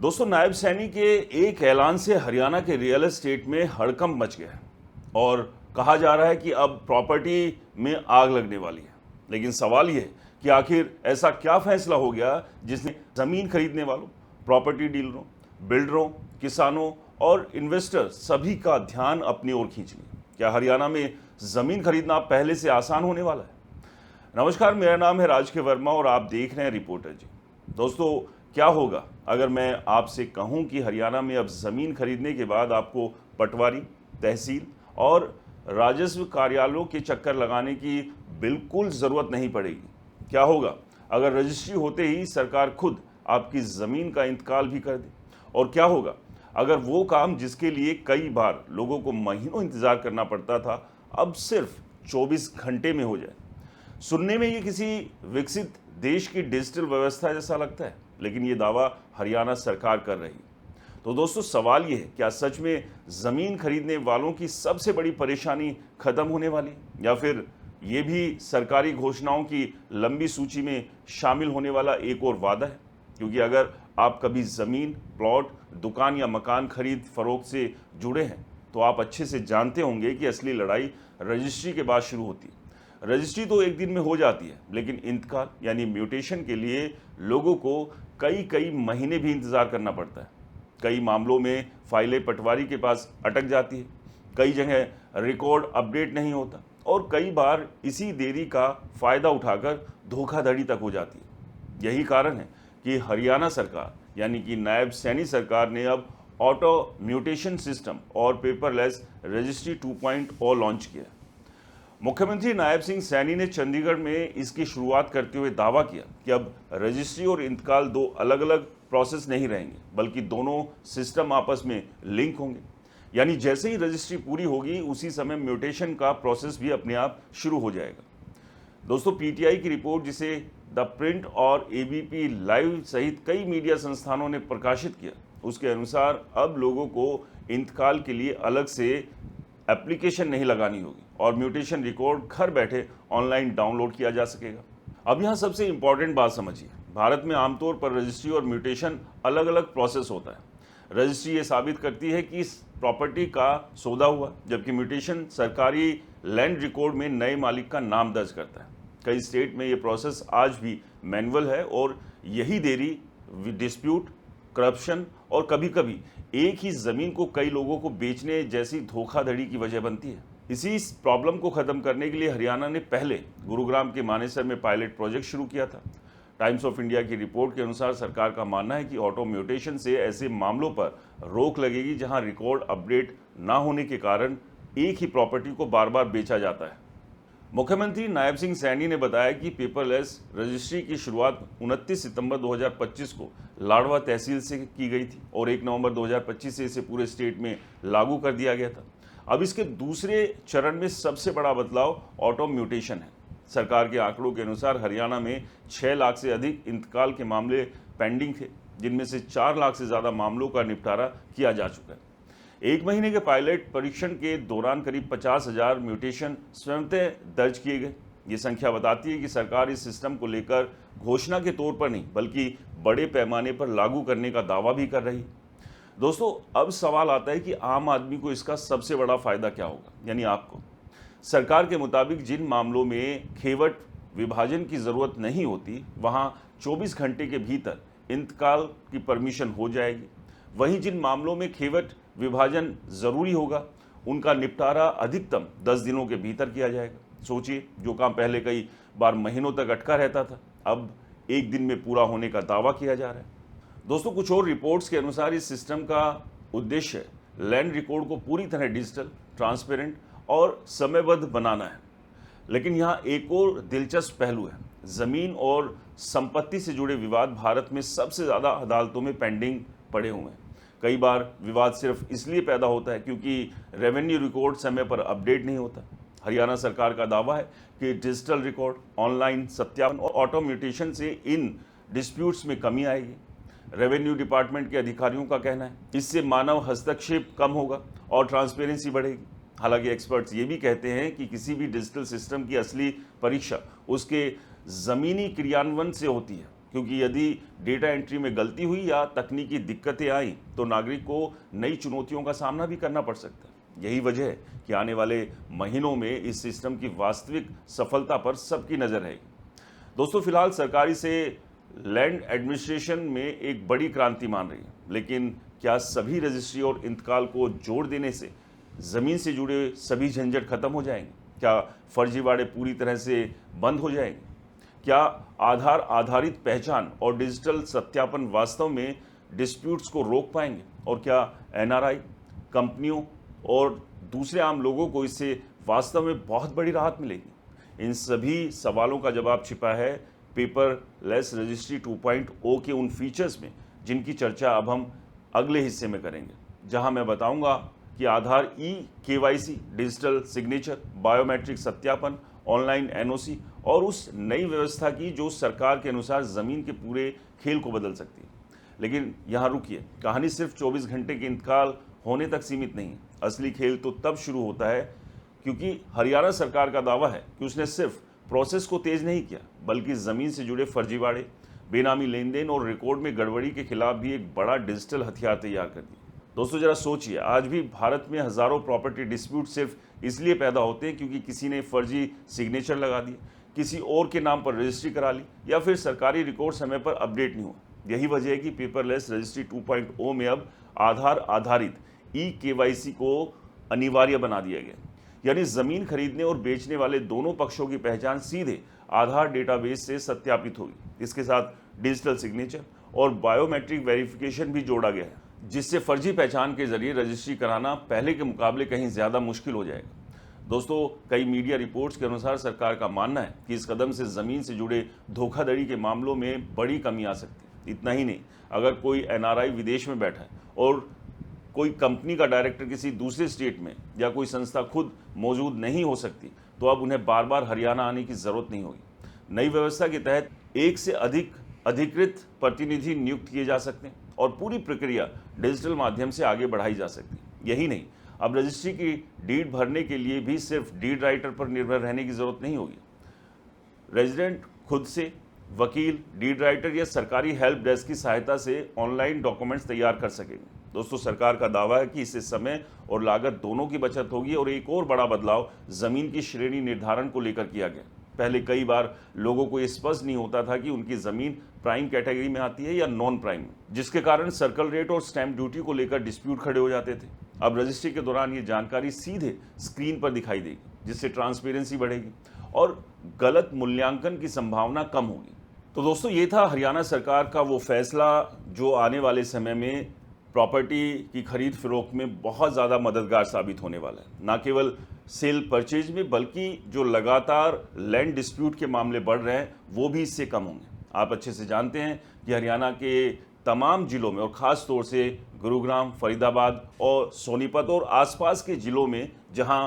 दोस्तों, नायब सैनी के एक ऐलान से हरियाणा के रियल एस्टेट में हड़कंप मच गया है और कहा जा रहा है कि अब प्रॉपर्टी में आग लगने वाली है। लेकिन सवाल यह है कि आखिर ऐसा क्या फैसला हो गया जिसने जमीन खरीदने वालों, प्रॉपर्टी डीलरों, बिल्डरों, किसानों और इन्वेस्टर सभी का ध्यान अपनी ओर खींच लिया। क्या हरियाणा में जमीन खरीदना पहले से आसान होने वाला है? नमस्कार, मेरा नाम है राज के वर्मा और आप देख रहे हैं रिपोर्टर जी। दोस्तों, क्या होगा अगर मैं आपसे कहूं कि हरियाणा में अब ज़मीन खरीदने के बाद आपको पटवारी, तहसील और राजस्व कार्यालयों के चक्कर लगाने की बिल्कुल ज़रूरत नहीं पड़ेगी? क्या होगा अगर रजिस्ट्री होते ही सरकार खुद आपकी ज़मीन का इंतकाल भी कर दे? और क्या होगा अगर वो काम जिसके लिए कई बार लोगों को महीनों इंतज़ार करना पड़ता था, अब सिर्फ 24 घंटे में हो जाए? सुनने में ये किसी विकसित देश की डिजिटल व्यवस्था जैसा लगता है, लेकिन ये दावा हरियाणा सरकार कर रही है। तो दोस्तों, सवाल ये है, क्या सच में ज़मीन खरीदने वालों की सबसे बड़ी परेशानी खत्म होने वाली है, या फिर ये भी सरकारी घोषणाओं की लंबी सूची में शामिल होने वाला एक और वादा है? क्योंकि अगर आप कभी ज़मीन, प्लॉट, दुकान या मकान खरीद फरोख्त से जुड़े हैं तो आप अच्छे से जानते होंगे कि असली लड़ाई रजिस्ट्री के बाद शुरू होती है। रजिस्ट्री तो एक दिन में हो जाती है, लेकिन इंतकाल यानी म्यूटेशन के लिए लोगों को कई कई महीने भी इंतज़ार करना पड़ता है। कई मामलों में फाइलें पटवारी के पास अटक जाती है, कई जगह रिकॉर्ड अपडेट नहीं होता और कई बार इसी देरी का फ़ायदा उठाकर धोखाधड़ी तक हो जाती है। यही कारण है कि हरियाणा सरकार यानी कि नायब सैनी सरकार ने अब ऑटो म्यूटेशन सिस्टम और पेपरलेस रजिस्ट्री 2.0 लॉन्च किया। मुख्यमंत्री नायब सिंह सैनी ने चंडीगढ़ में इसकी शुरुआत करते हुए दावा किया कि अब रजिस्ट्री और इंतकाल दो अलग अलग प्रोसेस नहीं रहेंगे, बल्कि दोनों सिस्टम आपस में लिंक होंगे। यानी जैसे ही रजिस्ट्री पूरी होगी, उसी समय म्यूटेशन का प्रोसेस भी अपने आप शुरू हो जाएगा। दोस्तों, पीटीआई की रिपोर्ट, जिसे द प्रिंट और एबीपी लाइव सहित कई मीडिया संस्थानों ने प्रकाशित किया, उसके अनुसार अब लोगों को इंतकाल के लिए अलग से एप्लीकेशन नहीं लगानी होगी और म्यूटेशन रिकॉर्ड घर बैठे ऑनलाइन डाउनलोड किया जा सकेगा। अब यहाँ सबसे इंपॉर्टेंट बात समझिए, भारत में आमतौर पर रजिस्ट्री और म्यूटेशन अलग अलग प्रोसेस होता है। रजिस्ट्री ये साबित करती है कि इस प्रॉपर्टी का सौदा हुआ, जबकि म्यूटेशन सरकारी लैंड रिकॉर्ड में नए मालिक का नाम दर्ज करता है। कई स्टेट में ये प्रोसेस आज भी मैनुअल है और यही देरी डिस्प्यूट, करप्शन और कभी कभी एक ही ज़मीन को कई लोगों को बेचने जैसी धोखाधड़ी की वजह बनती है। इसी प्रॉब्लम को ख़त्म करने के लिए हरियाणा ने पहले गुरुग्राम के मानेसर में पायलट प्रोजेक्ट शुरू किया था। टाइम्स ऑफ इंडिया की रिपोर्ट के अनुसार सरकार का मानना है कि ऑटो म्यूटेशन से ऐसे मामलों पर रोक लगेगी जहां रिकॉर्ड अपडेट ना होने के कारण एक ही प्रॉपर्टी को बार बार बेचा जाता है। मुख्यमंत्री नायब सिंह सैनी ने बताया कि पेपरलेस रजिस्ट्री की शुरुआत 29 सितंबर 2025 को लाडवा तहसील से की गई थी और 1 नवंबर 2025 से इसे पूरे स्टेट में लागू कर दिया गया था। अब इसके दूसरे चरण में सबसे बड़ा बदलाव ऑटो म्यूटेशन है। सरकार के आंकड़ों के अनुसार हरियाणा में 6 लाख से अधिक इंतकाल के मामले पेंडिंग थे, जिनमें से 4 लाख से ज़्यादा मामलों का निपटारा किया जा चुका है। एक महीने के पायलट परीक्षण के दौरान करीब 50,000 म्यूटेशन स्वयंतः दर्ज किए गए। ये संख्या बताती है कि सरकार इस सिस्टम को लेकर घोषणा के तौर पर नहीं, बल्कि बड़े पैमाने पर लागू करने का दावा भी कर रही है। दोस्तों, अब सवाल आता है कि आम आदमी को इसका सबसे बड़ा फायदा क्या होगा, यानी आपको। सरकार के मुताबिक जिन मामलों में खेवट विभाजन की ज़रूरत नहीं होती, वहाँ 24 घंटे के भीतर इंतकाल की परमिशन हो जाएगी। वहीं जिन मामलों में खेवट विभाजन ज़रूरी होगा, उनका निपटारा अधिकतम 10 दिनों के भीतर किया जाएगा। सोचिए, जो काम पहले कई बार महीनों तक अटका रहता था, अब एक दिन में पूरा होने का दावा किया जा रहा है। दोस्तों, कुछ और रिपोर्ट्स के अनुसार इस सिस्टम का उद्देश्य लैंड रिकॉर्ड को पूरी तरह डिजिटल, ट्रांसपेरेंट और समयबद्ध बनाना है। लेकिन यहाँ एक और दिलचस्प पहलू है। ज़मीन और संपत्ति से जुड़े विवाद भारत में सबसे ज़्यादा अदालतों में पेंडिंग पड़े हुए हैं। कई बार विवाद सिर्फ इसलिए पैदा होता है क्योंकि रेवेन्यू रिकॉर्ड समय पर अपडेट नहीं होता। हरियाणा सरकार का दावा है कि डिजिटल रिकॉर्ड, ऑनलाइन सत्यापन और ऑटो म्यूटेशन से इन डिस्प्यूट्स में कमी आएगी। रेवेन्यू डिपार्टमेंट के अधिकारियों का कहना है इससे मानव हस्तक्षेप कम होगा और ट्रांसपेरेंसी बढ़ेगी। हालांकि एक्सपर्ट्स ये भी कहते हैं कि किसी भी डिजिटल सिस्टम की असली परीक्षा उसके ज़मीनी क्रियान्वयन से होती है क्योंकि यदि डेटा एंट्री में गलती हुई या तकनीकी दिक्कतें आई तो नागरिक को नई चुनौतियों का सामना भी करना पड़ सकता है। यही वजह है कि आने वाले महीनों में इस सिस्टम की वास्तविक सफलता पर सबकी नज़र रहेगी। दोस्तों, फिलहाल सरकारी से लैंड एडमिनिस्ट्रेशन में एक बड़ी क्रांति मान रही है, लेकिन क्या सभी रजिस्ट्री और इंतकाल को जोड़ देने से ज़मीन से जुड़े सभी झंझट खत्म हो जाएंगे? क्या फर्जीवाड़े पूरी तरह से बंद हो जाएंगे? क्या आधार आधारित पहचान और डिजिटल सत्यापन वास्तव में डिस्प्यूट्स को रोक पाएंगे? और क्या एनआरआई, कंपनियों और दूसरे आम लोगों को इससे वास्तव में बहुत बड़ी राहत मिलेगी? इन सभी सवालों का जवाब छिपा है पेपरलेस रजिस्ट्री 2.0 के उन फीचर्स में, जिनकी चर्चा अब हम अगले हिस्से में करेंगे, जहां मैं बताऊंगा कि आधार ई-केवाईसी, डिजिटल सिग्नेचर, बायोमेट्रिक सत्यापन, ऑनलाइन एनओसी और उस नई व्यवस्था की जो सरकार के अनुसार ज़मीन के पूरे खेल को बदल सकती है। लेकिन यहाँ रुकिए, कहानी सिर्फ 24 घंटे के इंतकाल होने तक सीमित नहीं है। असली खेल तो तब शुरू होता है क्योंकि हरियाणा सरकार का दावा है कि उसने सिर्फ प्रोसेस को तेज नहीं किया, बल्कि ज़मीन से जुड़े फर्जीवाड़े, बेनामी लेन देन और रिकॉर्ड में गड़बड़ी के खिलाफ भी एक बड़ा डिजिटल हथियार तैयार कर दिया। दोस्तों, जरा सोचिए, आज भी भारत में हज़ारों प्रॉपर्टी डिस्प्यूट सिर्फ इसलिए पैदा होते हैं क्योंकि किसी ने फर्जी सिग्नेचर लगा दिए, किसी और के नाम पर रजिस्ट्री करा ली, या फिर सरकारी रिकॉर्ड समय पर अपडेट नहीं हुआ। यही वजह है कि पेपरलेस रजिस्ट्री 2.0 में अब आधार आधारित ई-केवाईसी को अनिवार्य बना दिया गया। यानी ज़मीन खरीदने और बेचने वाले दोनों पक्षों की पहचान सीधे आधार डेटाबेस से सत्यापित होगी। इसके साथ डिजिटल सिग्नेचर और बायोमेट्रिक वेरिफिकेशन भी जोड़ा गया है, जिससे फर्जी पहचान के जरिए रजिस्ट्री कराना पहले के मुकाबले कहीं ज़्यादा मुश्किल हो जाएगा। दोस्तों, कई मीडिया रिपोर्ट्स के अनुसार सरकार का मानना है कि इस कदम से ज़मीन से जुड़े धोखाधड़ी के मामलों में बड़ी कमी आ सकती है। इतना ही नहीं, अगर कोई एनआरआई विदेश में बैठा है और कोई कंपनी का डायरेक्टर किसी दूसरे स्टेट में या कोई संस्था खुद मौजूद नहीं हो सकती, तो अब उन्हें बार बार हरियाणा आने की ज़रूरत नहीं होगी। नई व्यवस्था के तहत एक से अधिक अधिकृत प्रतिनिधि नियुक्त किए जा सकते हैं और पूरी प्रक्रिया डिजिटल माध्यम से आगे बढ़ाई जा सकती है। यही नहीं, अब रजिस्ट्री की डीड भरने के लिए भी सिर्फ डीड राइटर पर निर्भर रहने की ज़रूरत नहीं होगी। रेजिडेंट खुद से वकील, डीड राइटर या सरकारी हेल्प डेस्क की सहायता से ऑनलाइन डॉक्यूमेंट्स तैयार कर सकेंगे। दोस्तों, सरकार का दावा है कि इससे समय और लागत दोनों की बचत होगी। और एक और बड़ा बदलाव ज़मीन की श्रेणी निर्धारण को लेकर किया गया। पहले कई बार लोगों को ये स्पष्ट नहीं होता था कि उनकी ज़मीन प्राइम कैटेगरी में आती है या नॉन प्राइम, जिसके कारण सर्कल रेट और स्टैंप ड्यूटी को लेकर डिस्प्यूट खड़े हो जाते थे। अब रजिस्ट्री के दौरान ये जानकारी सीधे स्क्रीन पर दिखाई देगी, जिससे ट्रांसपेरेंसी बढ़ेगी और गलत मूल्यांकन की संभावना कम होगी। तो दोस्तों, ये था हरियाणा सरकार का वो फैसला जो आने वाले समय में प्रॉपर्टी की खरीद फरोख्त में बहुत ज़्यादा मददगार साबित होने वाला है। ना केवल सेल परचेज में, बल्कि जो लगातार लैंड डिस्प्यूट के मामले बढ़ रहे हैं वो भी इससे कम होंगे। आप अच्छे से जानते हैं कि हरियाणा के तमाम जिलों में और ख़ास तौर से गुरुग्राम, फरीदाबाद और सोनीपत और आसपास के ज़िलों में जहां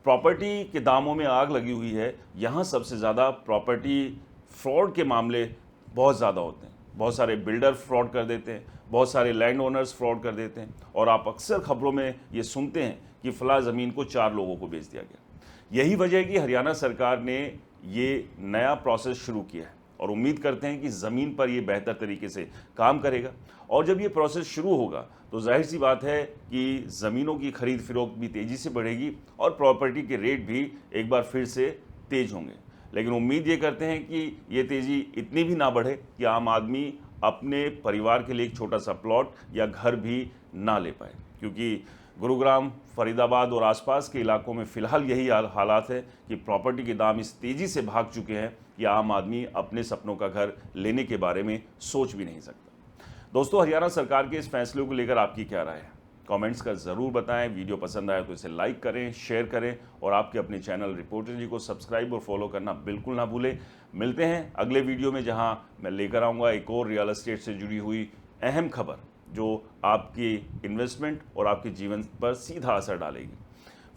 प्रॉपर्टी के दामों में आग लगी हुई है, यहाँ सबसे ज़्यादा प्रॉपर्टी फ्रॉड के मामले बहुत ज़्यादा होते हैं। बहुत सारे बिल्डर फ्रॉड कर देते हैं, बहुत सारे लैंड ओनर्स फ्रॉड कर देते हैं, और आप अक्सर खबरों में ये सुनते हैं कि फ़लाँ ज़मीन को 4 लोगों को बेच दिया गया। यही वजह है कि हरियाणा सरकार ने ये नया प्रोसेस शुरू किया है और उम्मीद करते हैं कि ज़मीन पर ये बेहतर तरीके से काम करेगा। और जब ये प्रोसेस शुरू होगा तो जाहिर सी बात है कि ज़मीनों की खरीद फरोख्त भी तेज़ी से बढ़ेगी और प्रॉपर्टी के रेट भी एक बार फिर से तेज़ होंगे। लेकिन उम्मीद ये करते हैं कि ये तेज़ी इतनी भी ना बढ़े कि आम आदमी अपने परिवार के लिए एक छोटा सा प्लॉट या घर भी ना ले पाए, क्योंकि गुरुग्राम, फरीदाबाद और आसपास के इलाकों में फ़िलहाल यही हालात है कि प्रॉपर्टी के दाम इस तेज़ी से भाग चुके हैं कि आम आदमी अपने सपनों का घर लेने के बारे में सोच भी नहीं सकता। दोस्तों, हरियाणा सरकार के इस फैसले को लेकर आपकी क्या राय है? कमेंट्स कर ज़रूर बताएं। वीडियो पसंद आए तो इसे लाइक करें, शेयर करें और आपके अपने चैनल रिपोर्टर जी को सब्सक्राइब और फॉलो करना बिल्कुल ना भूलें। मिलते हैं अगले वीडियो में, जहां मैं लेकर आऊँगा एक और रियल एस्टेट से जुड़ी हुई अहम खबर जो आपकी इन्वेस्टमेंट और आपके जीवन पर सीधा असर डालेगी।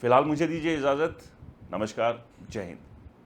फिलहाल मुझे दीजिए इजाज़त। नमस्कार, जय हिंद।